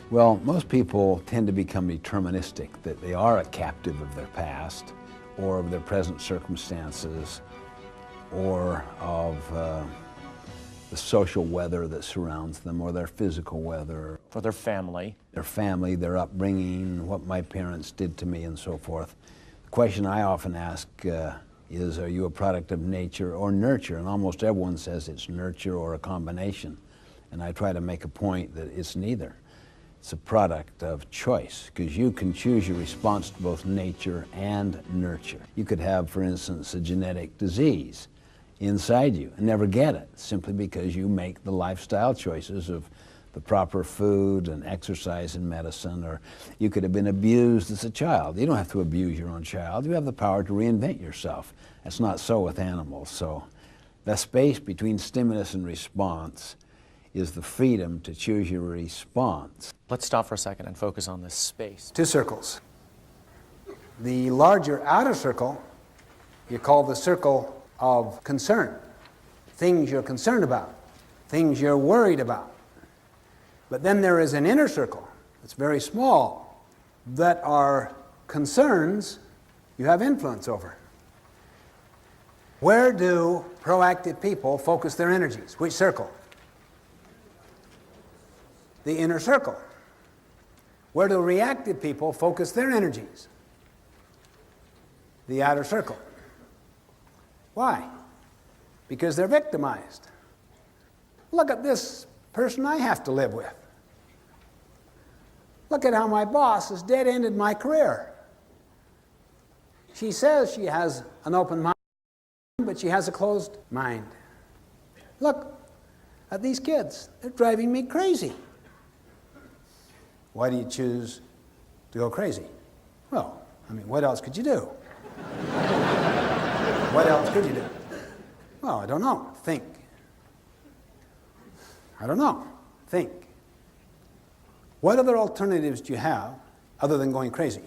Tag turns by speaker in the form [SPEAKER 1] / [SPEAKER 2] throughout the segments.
[SPEAKER 1] Well, most people tend to become deterministic, that they are a captive of their past or of their present circumstances or of the social weather that surrounds them or their physical weather.
[SPEAKER 2] For their family.
[SPEAKER 1] Their upbringing, what my parents did to me and so forth. The question I often ask is, are you a product of nature or nurture? And almost everyone says it's nurture or a combination. And I try to make a point that it's neither. It's a product of choice, because you can choose your response to both nature and nurture. You could have, for instance, a genetic disease inside you and never get it, simply because you make the lifestyle choices of the proper food and exercise and medicine. Or you could have been abused as a child. You don't have to abuse your own child. You have the power to reinvent yourself. That's not so with animals. So the space between stimulus and response is the freedom to choose your response.
[SPEAKER 2] Let's stop for a second and focus on this space.
[SPEAKER 3] Two circles. The larger outer circle you call the circle of concern. Things you're concerned about, things you're worried about. But then there is an inner circle that's very small that are concerns you have influence over. Where do proactive people focus their energies? Which circle? The inner circle. Where do reactive people focus their energies? The outer circle. Why? Because they're victimized. Look at this person I have to live with. Look at how my boss has dead-ended my career. She says she has an open mind, but she has a closed mind. Look at these kids. They're driving me crazy. Why do you choose to go crazy? Well, I mean, what else could you do? What else could you do? Well, I don't know. Think. I don't know. Think. What other alternatives do you have other than going crazy?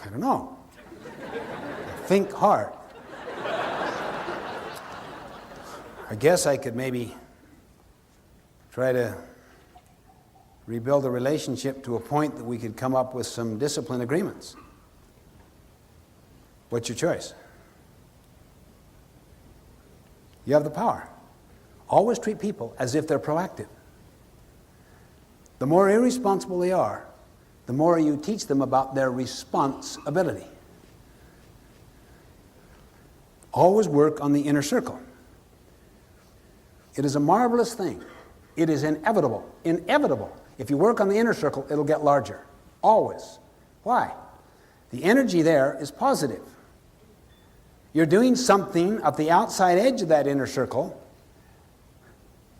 [SPEAKER 3] I don't know. Think hard. I guess I could maybe try to rebuild a relationship to a point that we could come up with some discipline agreements. What's your choice? You have the power. Always treat people as if they're proactive. The more irresponsible they are, the more you teach them about their responsibility. Always work on the inner circle. It is a marvelous thing. It is inevitable. Inevitable. If you work on the inner circle, it'll get larger. Always. Why? The energy there is positive. You're doing something at the outside edge of that inner circle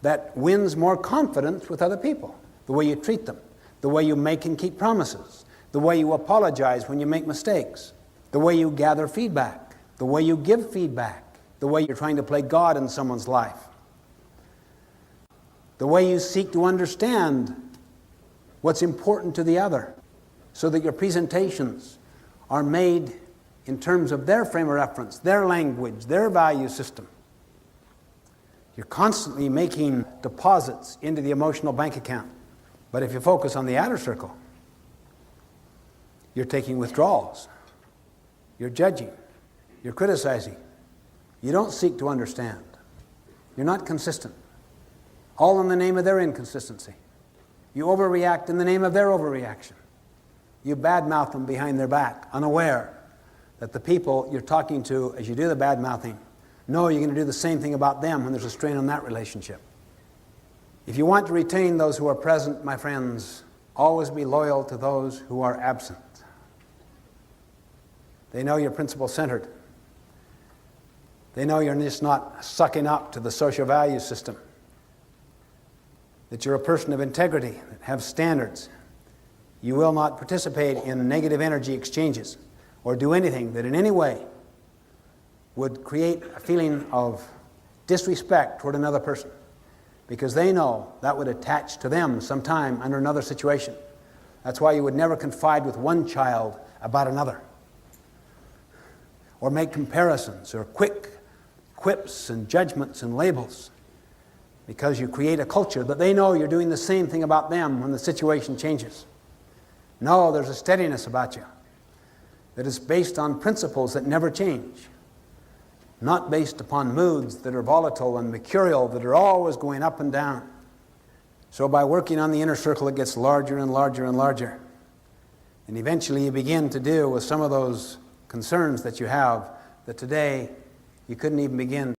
[SPEAKER 3] that wins more confidence with other people. The way you treat them, the way you make and keep promises, the way you apologize when you make mistakes, the way you gather feedback, the way you give feedback, the way you're trying to play God in someone's life, the way you seek to understand what's important to the other, so that your presentations are made in terms of their frame of reference, their language, their value system. You're constantly making deposits into the emotional bank account. But if you focus on the outer circle, you're taking withdrawals. You're judging. You're criticizing. You don't seek to understand. You're not consistent. All in the name of their inconsistency. You overreact in the name of their overreaction. You badmouth them behind their back, unaware that the people you're talking to as you do the badmouthing know you're going to do the same thing about them when there's a strain on that relationship. If you want to retain those who are present, my friends, always be loyal to those who are absent. They know you're principle-centered. They know you're just not sucking up to the social value system. That you're a person of integrity, that have standards. You will not participate in negative energy exchanges or do anything that in any way would create a feeling of disrespect toward another person, because they know that would attach to them sometime under another situation. That's why you would never confide with one child about another, or make comparisons or quick quips and judgments and labels. because you create a culture that they know you're doing the same thing about them when the situation changes. No, there's a steadiness about you that is based on principles that never change, not based upon moods that are volatile and mercurial, that are always going up and down. So by working on the inner circle, it gets larger and larger and larger. And eventually you begin to deal with some of those concerns that you have that today you couldn't even begin